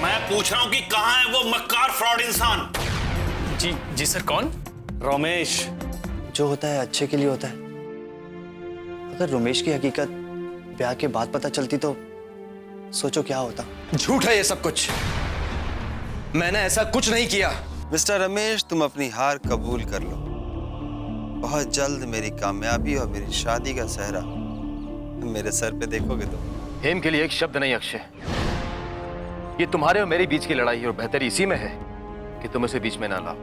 मैं पूछ रहा हूं कि कहां है वो मक्कार फ्रॉड इंसान? जी जी सर। कौन? रोमेश। जो होता है अच्छे के लिए होता है। अगर रोमेश की हकीकत ब्याह के बाद पता चलती तो सोचो क्या होता। झूठ है ये सब कुछ। मैंने ऐसा कुछ नहीं किया। मिस्टर रमेश, तुम अपनी हार कबूल कर लो। बहुत जल्द मेरी कामयाबी और मेरी शादी का सेहरा मेरे सर पे देखोगे तुम। हेम के लिए एक शब्द नहीं अक्षय। ये तुम्हारे और मेरे बीच की लड़ाई है और बेहतर इसी में है कि तुम इसे बीच में ना लाओ,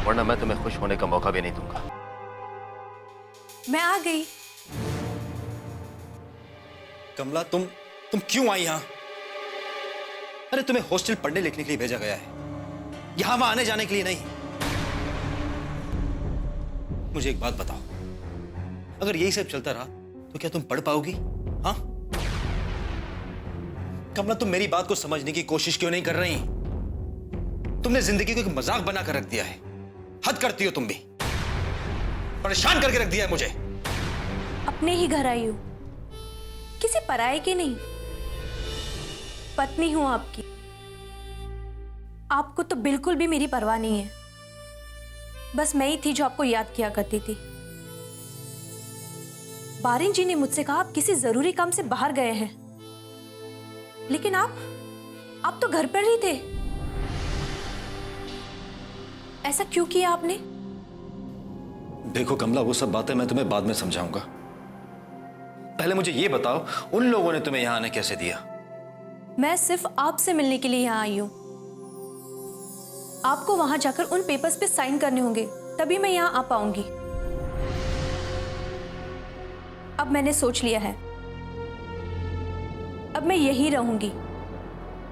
वरना मैं तुम्हें खुश होने का मौका भी नहीं दूंगा। मैं आ गई। कमला, तुम क्यों आई यहां? अरे तुम्हें हॉस्टल पढ़ने लिखने के लिए भेजा गया है, यहां वहां आने जाने के लिए नहीं। मुझे एक बात बताओ, अगर यही सब चलता रहा तो क्या तुम पढ़ पाओगी? हाँ कमला, तुम मेरी बात को समझने की कोशिश क्यों नहीं कर रही? तुमने जिंदगी को एक मजाक बना कर रख दिया है। हद करती हो तुम भी। परेशान करके रख दिया है मुझे। अपने ही घर आई हूं, किसी पराये की नहीं। पत्नी हूं आपकी। आपको तो बिल्कुल भी मेरी परवाह नहीं है। बस मैं ही थी जो आपको याद किया करती थी। बारिन जी ने मुझसे कहा आप किसी जरूरी काम से बाहर गए हैं, लेकिन आप तो घर पर ही थे। ऐसा क्यों किया आपने? देखो कमला, वो सब बातें मैं तुम्हें बाद में समझाऊंगा। पहले मुझे ये बताओ, उन लोगों ने तुम्हें यहां आने कैसे दिया? मैं सिर्फ आपसे मिलने के लिए यहां आई हूं। आपको वहां जाकर उन पेपर्स पे साइन करने होंगे, तभी मैं यहां आ पाऊंगी। अब मैंने सोच लिया है, अब मैं यहीं रहूंगी।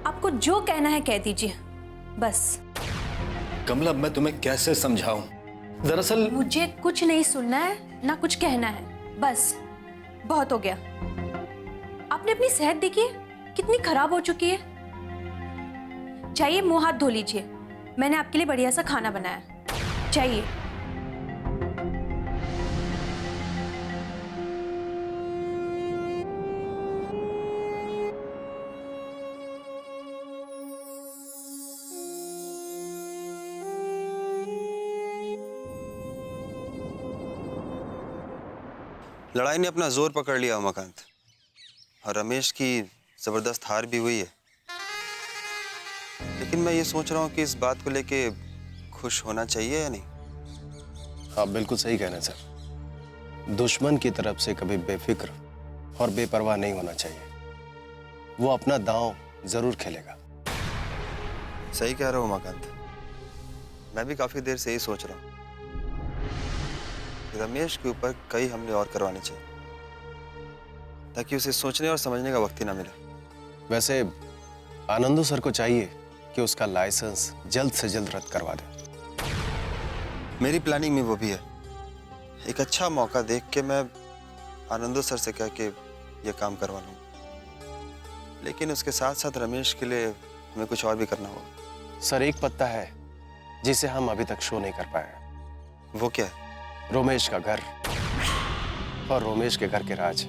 आपको जो कहना है कह दीजिए, बस। कमला, मैं तुम्हें कैसे समझाऊं? दरअसल मुझे कुछ नहीं सुनना है, ना कुछ कहना है, बस। बहुत हो गया। आपने अपनी सेहत देखी है, कितनी खराब हो चुकी है। चाहिए मुंह हाथ धो लीजिए, मैंने आपके लिए बढ़िया सा खाना बनाया। चाहिए। लड़ाई ने अपना जोर पकड़ लिया उमाकांत, और रमेश की जबरदस्त हार भी हुई है। लेकिन मैं ये सोच रहा हूँ कि इस बात को लेके खुश होना चाहिए या नहीं। आप बिल्कुल सही कह रहे हैं सर। दुश्मन की तरफ से कभी बेफिक्र और बेपरवाह नहीं होना चाहिए। वो अपना दांव जरूर खेलेगा। सही कह रहा हूँ उमाकांत। मैं भी काफी देर से यही सोच रहा हूँ। रमेश के ऊपर कई हमले और करवाने चाहिए, ताकि उसे सोचने और समझने का वक्त ही ना मिले। वैसे आनंदो सर को चाहिए कि उसका लाइसेंस जल्द से जल्द रद्द करवा दे। मेरी प्लानिंग में वो भी है। एक अच्छा मौका देख के मैं आनंदो सर से कह के ये काम करवा लूँ। लेकिन उसके साथ साथ रमेश के लिए हमें कुछ और भी करना होगा। सर, एक पत्ता है जिसे हम अभी तक शो नहीं कर पाए। वो क्या है? रोमेश का घर और रोमेश के घर के राज।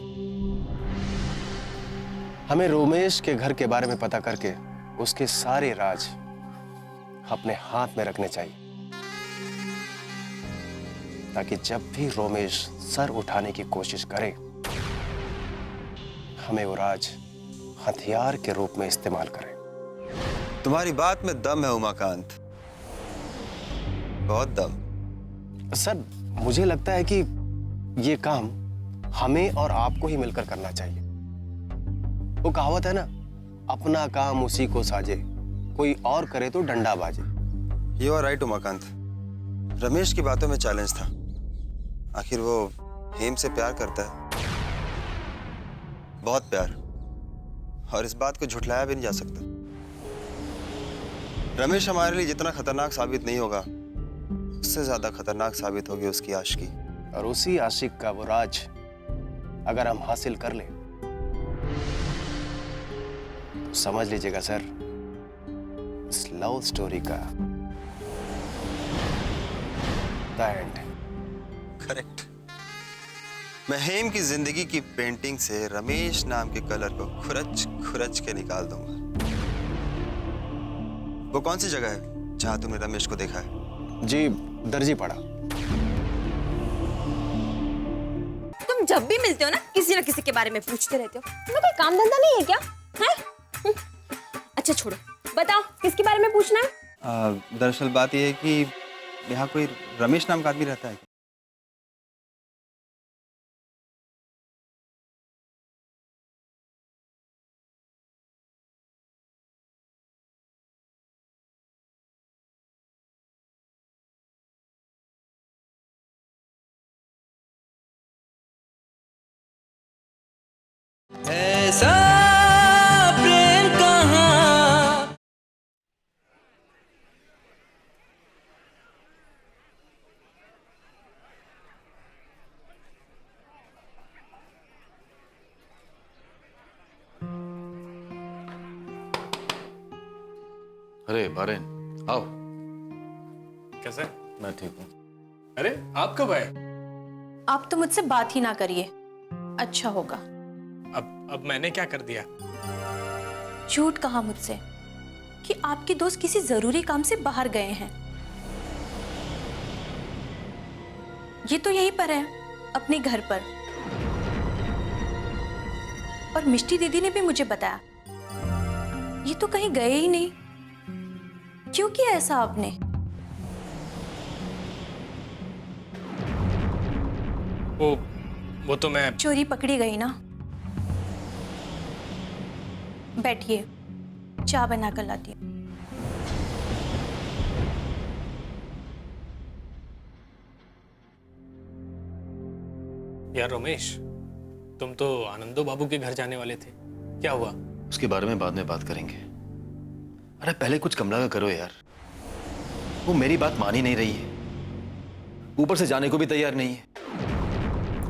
हमें रोमेश के घर के बारे में पता करके उसके सारे राज अपने हाथ में रखने चाहिए, ताकि जब भी रोमेश सर उठाने की कोशिश करे, हमें वो राज हथियार के रूप में इस्तेमाल करें। तुम्हारी बात में दम है उमाकांत, बहुत दम। सर, मुझे लगता है कि ये काम हमें और आपको ही मिलकर करना चाहिए। वो कहावत है ना, अपना काम उसी को साजे, कोई और करे तो डंडा बाजे। You are right Umakant. Ramesh की बातों में चैलेंज था। आखिर वो हेम से प्यार करता है, बहुत प्यार, और इस बात को झुठलाया भी नहीं जा सकता। रमेश हमारे लिए जितना खतरनाक साबित नहीं होगा, उससे ज्यादा खतरनाक साबित होगी उसकी आशिकी। और उसी आशिक का वो राज अगर हम हासिल कर लें तो समझ लीजिएगा सर, इस लव स्टोरी का द एंड। करेक्ट। मैं हेम की जिंदगी की पेंटिंग से रमेश नाम के कलर को खुरच खुरच के निकाल दूंगा। वो कौन सी जगह है जहाँ तुमने रमेश को देखा है? जी दर्जी पड़ा। तुम जब भी मिलते हो ना किसी के बारे में पूछते रहते हो। तुम्हें कोई काम धंधा नहीं है क्या? हैं? अच्छा छोड़ो, बताओ किसके बारे में पूछना है? दरअसल बात यह है कि यहाँ कोई रमेश नाम का आदमी रहता है। ऐसा प्रेम कहाँ। अरे बारेन, आओ। कैसे? मैं ठीक हूँ। अरे आप कब आए? आप तो मुझसे बात ही ना करिए, अच्छा होगा। अब मैंने क्या कर दिया? झूठ कहा मुझसे कि आपके दोस्त किसी जरूरी काम से बाहर गए हैं। ये तो यहीं पर है, अपने घर पर। और मिष्टी दीदी ने भी मुझे बताया, ये तो कहीं गए ही नहीं। क्यों किया ऐसा आपने? वो तो मैं चोरी पकड़ी गई ना। बैठिए, चाय बना कर लाती हूँ। यार रमेश, तुम तो आनंदो बाबू के घर जाने वाले थे, क्या हुआ? उसके बारे में बाद में बात करेंगे। अरे पहले कुछ कमला का करो यार। वो मेरी बात मान ही नहीं रही है, ऊपर से जाने को भी तैयार नहीं है।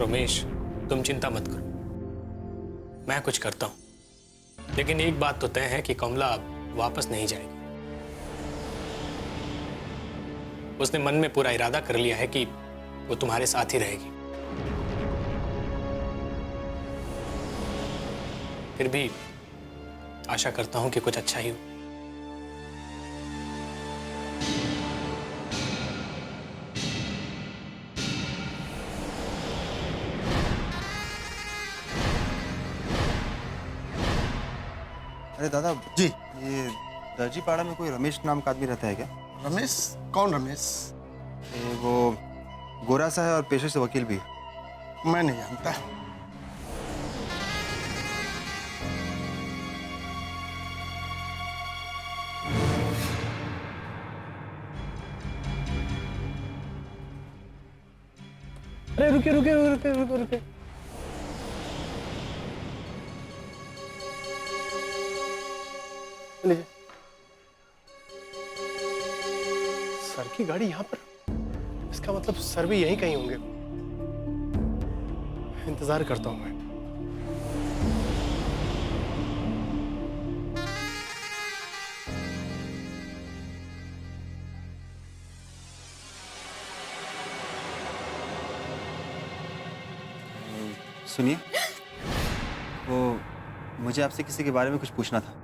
रमेश, तुम चिंता मत करो, मैं कुछ करता हूं। लेकिन एक बात तो तय है कि कमला अब वापस नहीं जाएगी। उसने मन में पूरा इरादा कर लिया है कि वो तुम्हारे साथ ही रहेगी। फिर भी आशा करता हूं कि कुछ अच्छा ही हो। अरे दादा जी, ये दर्जी पाड़ा में कोई रमेश नाम का आदमी रहता है क्या? रमेश? कौन रमेश? वो गोरा सा है और पेशे से वकील भी। मैं नहीं जानता। अरे रुके रुके रुके रुके रुके। लीजिए। सर की गाड़ी यहाँ पर, इसका मतलब सर भी यहीं कहीं होंगे। इंतजार करता हूं मैं। सुनिए, वो मुझे आपसे किसी के बारे में कुछ पूछना था।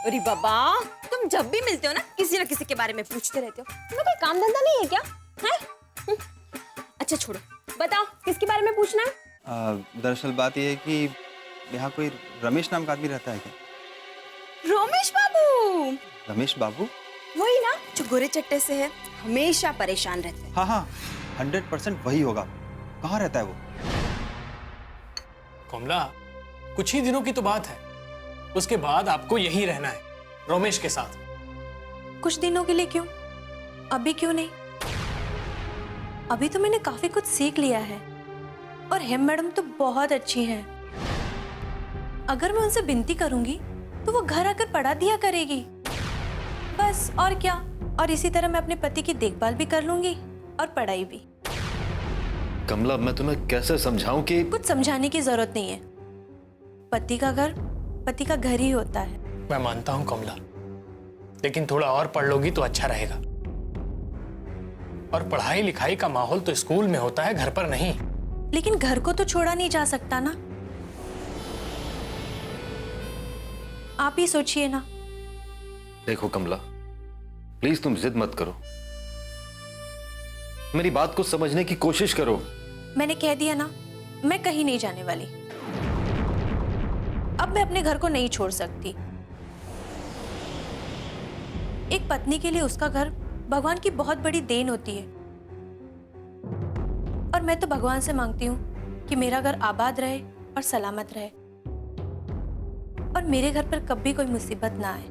अरे बाबा, तुम जब भी मिलते हो ना किसी के बारे में पूछते रहते हो। तुम्हें कोई काम धंधा नहीं है क्या? हैं? अच्छा छोड़ो, बताओ किसके बारे में पूछना है? दरअसल बात यह है कि यहाँ कोई रमेश नाम का आदमी रहता है क्या? रमेश बाबू? रमेश बाबू? वही ना जो गोरे चट्टे से है, हमेशा परेशान रहते हैं। हाँ हाँ, 100% वही होगा। कहाँ रहता है वो? कमला, कुछ ही दिनों की तो बात है, उसके बाद आपको यहीं रहना है रमेश के साथ। कुछ दिनों के लिए क्यों? अभी क्यों नहीं? अभी तो मैंने काफी कुछ सीख लिया है और हेम मैडम तो बहुत अच्छी हैं। अगर मैं उनसे विनती करूंगी तो वो घर आकर पढ़ा दिया करेगी, बस और क्या। और इसी तरह मैं अपने पति की देखभाल भी कर लूंगी और पढ़ाई भी। कमला, मैं तुम्हें कैसे समझाऊं कि कुछ समझाने की जरूरत नहीं है। पति का घर पति का घर ही होता है। मैं मानता हूं कमला, लेकिन थोड़ा और पढ़ लोगी तो अच्छा रहेगा। और पढ़ाई लिखाई का माहौल तो स्कूल में होता है, घर पर नहीं। लेकिन घर को तो छोड़ा नहीं जा सकता ना। आप ही सोचिए ना, देखो कमला, प्लीज तुम जिद मत करो, मेरी बात को समझने की कोशिश करो। मैंने कह दिया ना, मैं कहीं नहीं जाने वाली। अब मैं अपने घर को नहीं छोड़ सकती। एक पत्नी के लिए उसका घर भगवान की बहुत बड़ी देन होती है, और मैं तो भगवान से मांगती हूँ कि मेरा घर आबाद रहे और सलामत रहे, और मेरे घर पर कभी कोई मुसीबत ना आए।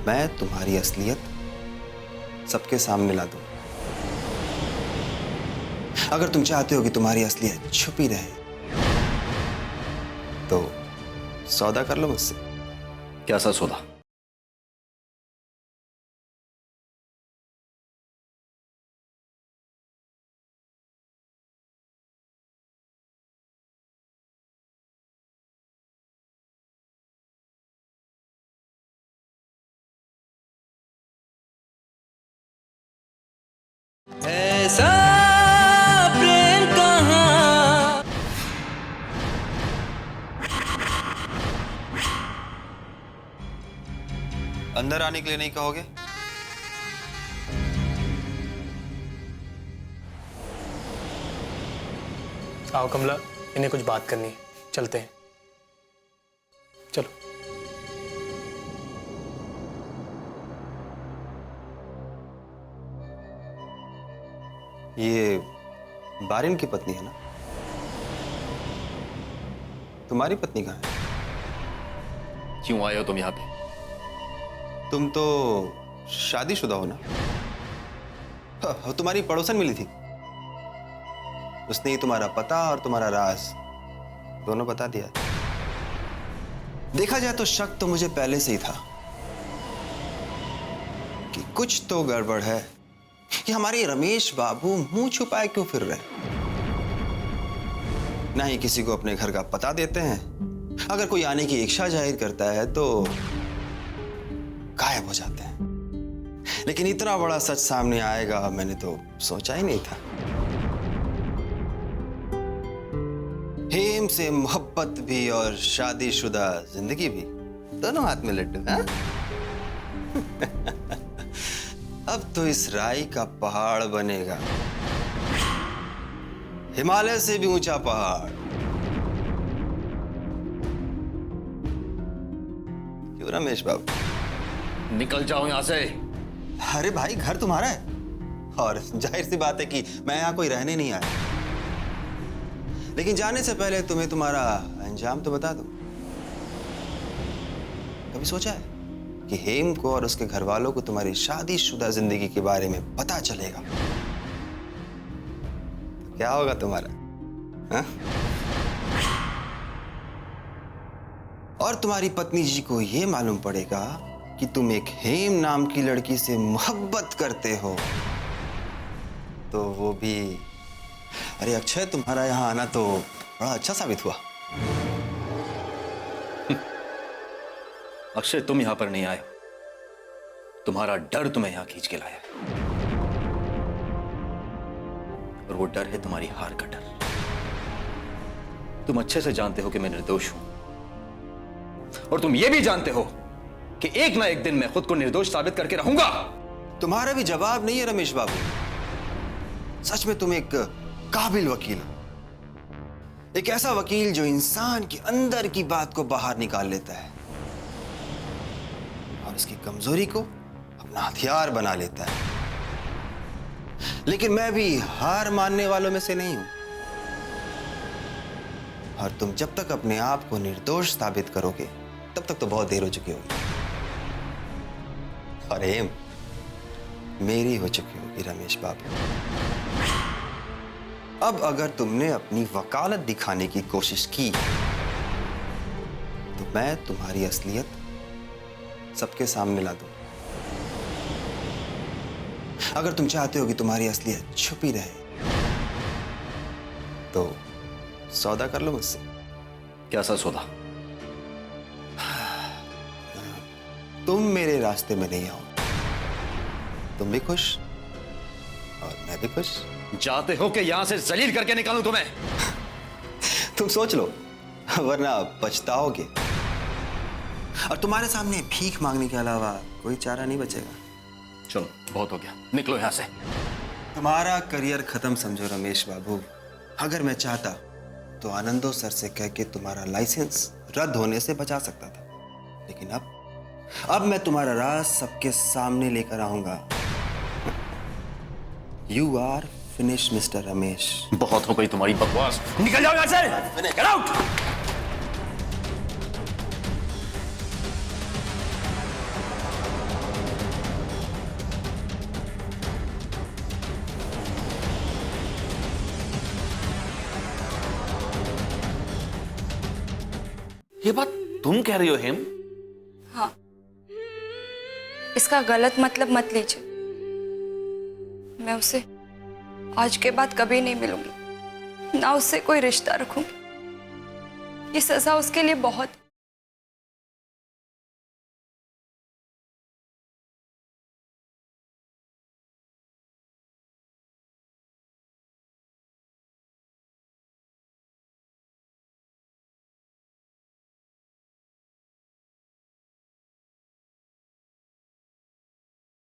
मैं तुम्हारी असलियत सबके सामने ला दूं। अगर तुम चाहते हो कि तुम्हारी असलियत छुपी रहे तो सौदा कर लो मुझसे। क्या सा सौदा? ऐसा प्रेम कहाँ। अंदर आने के लिए नहीं कहोगे? आओ कमला, इन्हें कुछ बात करनी है, चलते हैं। चलो। ये बारिन की पत्नी है ना? तुम्हारी पत्नी कहाँ है? क्यों आए हो तुम यहाँ पे? तुम तो शादीशुदा हो ना? तुम्हारी पड़ोसन मिली थी, उसने ही तुम्हारा पता और तुम्हारा राज दोनों बता दिया। देखा जाए तो शक तो मुझे पहले से ही था कि कुछ तो गड़बड़ है, कि हमारे रमेश बाबू मुंह छुपाए क्यों फिर रहे, ना ही किसी को अपने घर का पता देते हैं, अगर कोई आने की इच्छा जाहिर करता है तो गायब हो जाते हैं। लेकिन इतना बड़ा सच सामने आएगा मैंने तो सोचा ही नहीं था। हेम से मोहब्बत भी और शादीशुदा जिंदगी भी, दोनों हाथ में लड्डू। हाँ? अब तो इस राई का पहाड़ बनेगा, हिमालय से भी ऊंचा पहाड़। क्यों रमेश बाबू? निकल जाओ यहां से। अरे भाई, घर तुम्हारा है और जाहिर सी बात है कि मैं यहां कोई रहने नहीं आया, लेकिन जाने से पहले तुम्हें तुम्हारा अंजाम तो बता दूं। कभी सोचा है कि हेम को और उसके घर वालों को तुम्हारी शादीशुदा जिंदगी के बारे में पता चलेगा तो क्या होगा तुम्हारा? हा? और तुम्हारी पत्नी जी को यह मालूम पड़ेगा कि तुम एक हेम नाम की लड़की से मोहब्बत करते हो, तो वो भी। अरे अक्षय, तुम्हारा यहां आना तो बड़ा अच्छा साबित हुआ। अक्षय, तुम यहां पर नहीं आए, तुम्हारा डर तुम्हें यहां खींच के लाया है, और वो डर है तुम्हारी हार का डर। तुम अच्छे से जानते हो कि मैं निर्दोष हूं, और तुम ये भी जानते हो कि एक ना एक दिन मैं खुद को निर्दोष साबित करके रहूंगा। तुम्हारा भी जवाब नहीं है रमेश बाबू। सच में तुम एक काबिल वकील हो, एक ऐसा वकील जो इंसान के अंदर की बात को बाहर निकाल लेता है और उसकी कमजोरी को अपना हथियार बना लेता है। लेकिन मैं भी हार मानने वालों में से नहीं हूं, और तुम जब तक अपने आप को निर्दोष साबित करोगे तब तक तो बहुत देर हो चुकी होगी। और हेम, मेरी हो चुकी होगी रमेश बाबू। अब अगर तुमने अपनी वकालत दिखाने की कोशिश की तो मैं तुम्हारी असलियत सबके सामने ला दूं। अगर तुम चाहते हो कि तुम्हारी असलियत छुपी रहे तो सौदा कर लो मुझसे। क्या सा सौदा? तुम मेरे रास्ते में नहीं आओ, तुम भी खुश और मैं भी खुश। चाहते हो कि यहां से जलील करके निकालूं तुम्हें? तुम सोच लो, वरना पछताओगे और तुम्हारे सामने भीख मांगने के अलावा कोई चारा नहीं बचेगा। चलो बहुत हो गया, निकलो यहां से। तुम्हारा करियर खत्म समझो रमेश बाबू। अगर मैं चाहता तो आनंदो सर से कह के तुम्हारा लाइसेंस रद्द होने से बचा सकता था, लेकिन अब मैं तुम्हारा राज सबके सामने लेकर आऊंगा। You are finish mister Ramesh. बहुत हो गई तुम्हारी बकवास, निकल जाओ यहां से। Get out. ये बात तुम कह रही हो हेम? हाँ, इसका गलत मतलब मत लीजिए। मैं उसे आज के बाद कभी नहीं मिलूंगी, ना उससे कोई रिश्ता रखूंगी। ये सजा उसके लिए बहुत।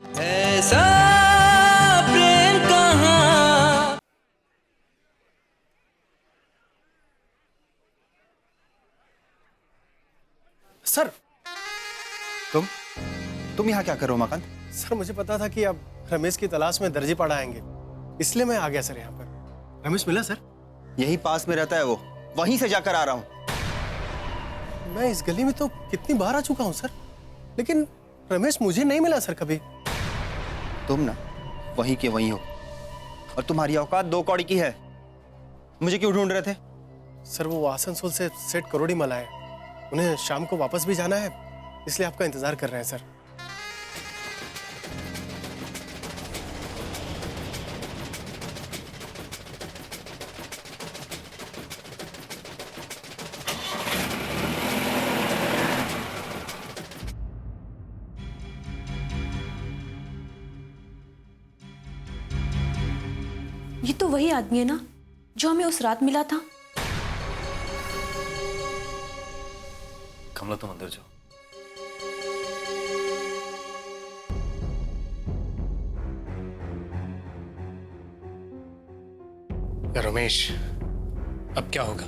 ऐसा प्रेम कहाँ। सर, तुम यहाँ क्या करो मकान? सर मुझे पता था कि आप रमेश की तलाश में दर्जी पाड़ा आएंगे, इसलिए मैं आ गया सर यहाँ पर। रमेश मिला सर? यही पास में रहता है वो, वहीं से जाकर आ रहा हूँ। मैं इस गली में तो कितनी बार आ चुका हूँ सर, लेकिन रमेश मुझे नहीं मिला सर कभी। तुम ना वहीं के वहीं हो और तुम्हारी औकात 2 कौड़ी की है। मुझे क्यों ढूंढ रहे थे? सर वो आसनसोल से सेठ करोड़ी मल आए, उन्हें शाम को वापस भी जाना है, इसलिए आपका इंतजार कर रहे हैं सर। ये तो वही आदमी है ना जो हमें उस रात मिला था। कमला तुम अंदर जाओ। रमेश, अब क्या होगा?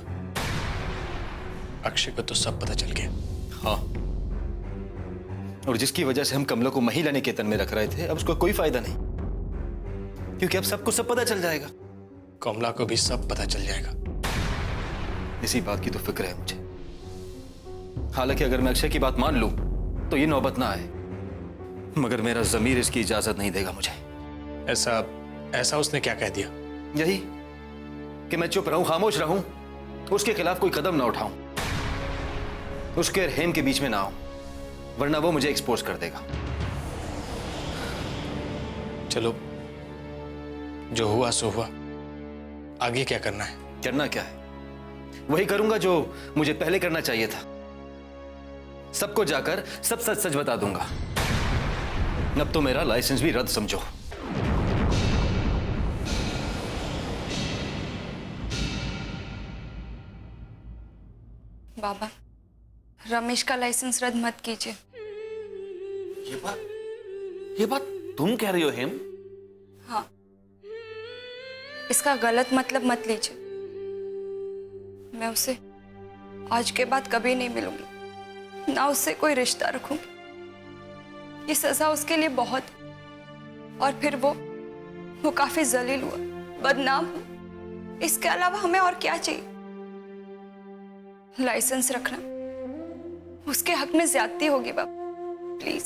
अक्षय को तो सब पता चल गया। हाँ, और जिसकी वजह से हम कमला को महिला निकेतन में रख रहे थे, अब उसका कोई फायदा नहीं, क्योंकि अब सबको सब पता चल जाएगा। कमला को भी सब पता चल जाएगा। इसी बात की तो फिक्र है मुझे। हालांकि अगर मैं अक्षय की बात मान लूं तो ये नौबत ना आए, मगर मेरा जमीर इसकी इजाजत नहीं देगा मुझे। ऐसा उसने क्या कह दिया? यही कि मैं चुप रहूं, खामोश रहूं, उसके खिलाफ कोई कदम ना उठाऊं, उसके और हेम के बीच में ना आऊं, वरना वो मुझे एक्सपोज कर देगा। चलो, जो हुआ सो हुआ, आगे क्या करना है? करना क्या है? वही करूंगा जो मुझे पहले करना चाहिए था। सबको जाकर सब सच सच बता दूंगा। अब तो मेरा लाइसेंस भी रद्द समझो। बाबा, रमेश का लाइसेंस रद्द मत कीजिए। ये बात तुम कह रही हो हेम? हाँ, इसका गलत मतलब मत लीजिए। मैं उसे आज के बाद कभी नहीं मिलूंगी, ना उससे कोई रिश्ता रखूंगी। ये सजा उसके लिए बहुत। और फिर वो काफी जलील हुआ, बदनाम हुआ। इसके अलावा हमें और क्या चाहिए? लाइसेंस रखना उसके हक में ज्यादती होगी बाबा, प्लीज।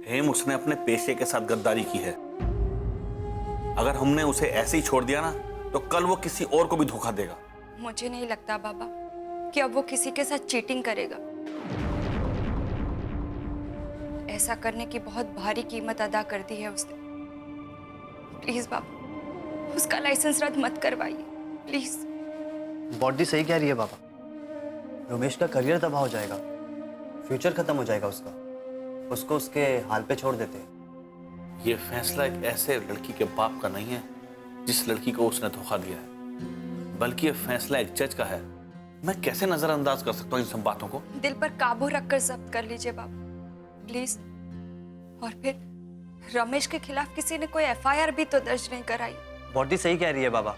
हेम, उसने अपने पेशे के साथ गद्दारी की है। अगर हमने उसे ऐसे ही छोड़ दिया ना तो कल वो किसी और को भी धोखा देगा। मुझे नहीं लगता बाबा कि अब वो किसी के साथ चीटिंग करेगा। ऐसा करने की बहुत भारी कीमत अदा कर दी है उसने। प्लीज बाबा, उसका लाइसेंस रद्द मत करवाइए प्लीज। बॉडी सही कह रही है बाबा, रमेश का करियर तबाह हो जाएगा, फ्यूचर खत्म हो जाएगा उसका। उसको उसके हाल पे छोड़ देते हैं। ये फैसला एक ऐसे लड़की के बाप का नहीं है जिस लड़की को उसने धोखा दिया है, बल्कि ये फैसला एक जज का है। मैं कैसे नजरअंदाज कर सकता हूँ इन सब बातों को? दिल पर काबू रखकर जब्त कर लीजिए बाबा प्लीज। और फिर रमेश के खिलाफ किसी ने कोई एफआईआर भी तो दर्ज नहीं कराई। बॉडी सही कह रही है बाबा,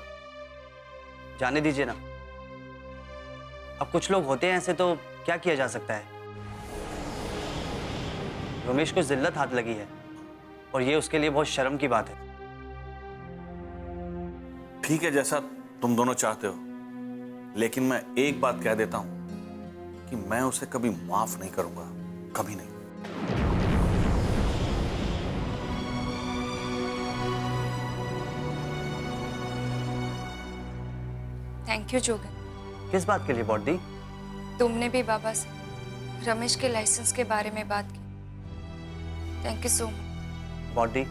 जाने दीजिए ना। अब कुछ लोग होते हैं ऐसे, तो क्या किया जा सकता है। रमेश को जिल्लत हाथ लगी है और ये उसके लिए बहुत शर्म की बात है। ठीक है, जैसा तुम दोनों चाहते हो, लेकिन मैं एक बात कह देता हूं कि मैं उसे कभी माफ नहीं करूंगा, कभी नहीं। Thank you Jogan. किस बात के लिए बॉडी? तुमने भी बाबा से रमेश के लाइसेंस के बारे में बात की। Thank you so much. Body,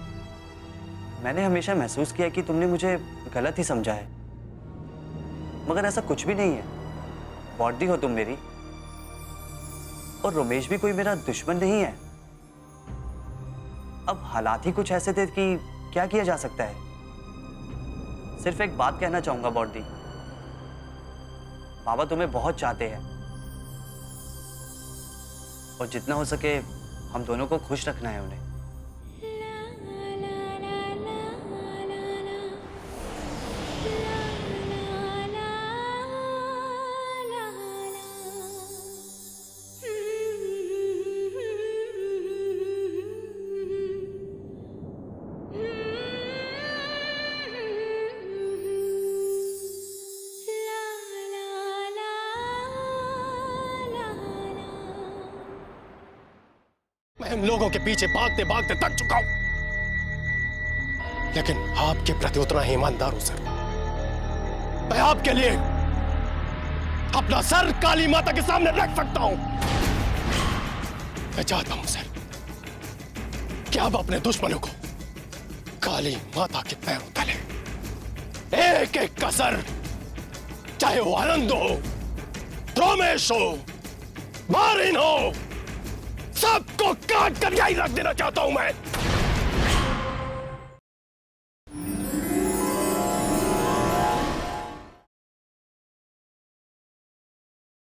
मैंने हमेशा महसूस किया कि तुमने मुझे गलत ही समझा है, मगर ऐसा कुछ भी नहीं है। बॉडी हो तुम मेरी, और रमेश भी कोई मेरा दुश्मन नहीं है। अब हालात ही कुछ ऐसे थे कि क्या किया जा सकता है। सिर्फ एक बात कहना चाहूंगा बॉडी, बाबा तुम्हें बहुत चाहते हैं और जितना हो सके हम दोनों को खुश रखना है उन्हें। मैं इन लोगों के पीछे भागते भागते थक चुका हूं, लेकिन आपके प्रति उतना ही ईमानदार हूं सर। मैं आपके लिए अपना सर काली माता के सामने रख सकता हूं। मैं चाहता हूं सर कि आप अपने दुश्मनों को काली माता के पैरों तले एक एक का सर, चाहे वो आनंद हो, रमेश हो, मारिन हो, सबको काट कर यही रख देना चाहता हूं मैं।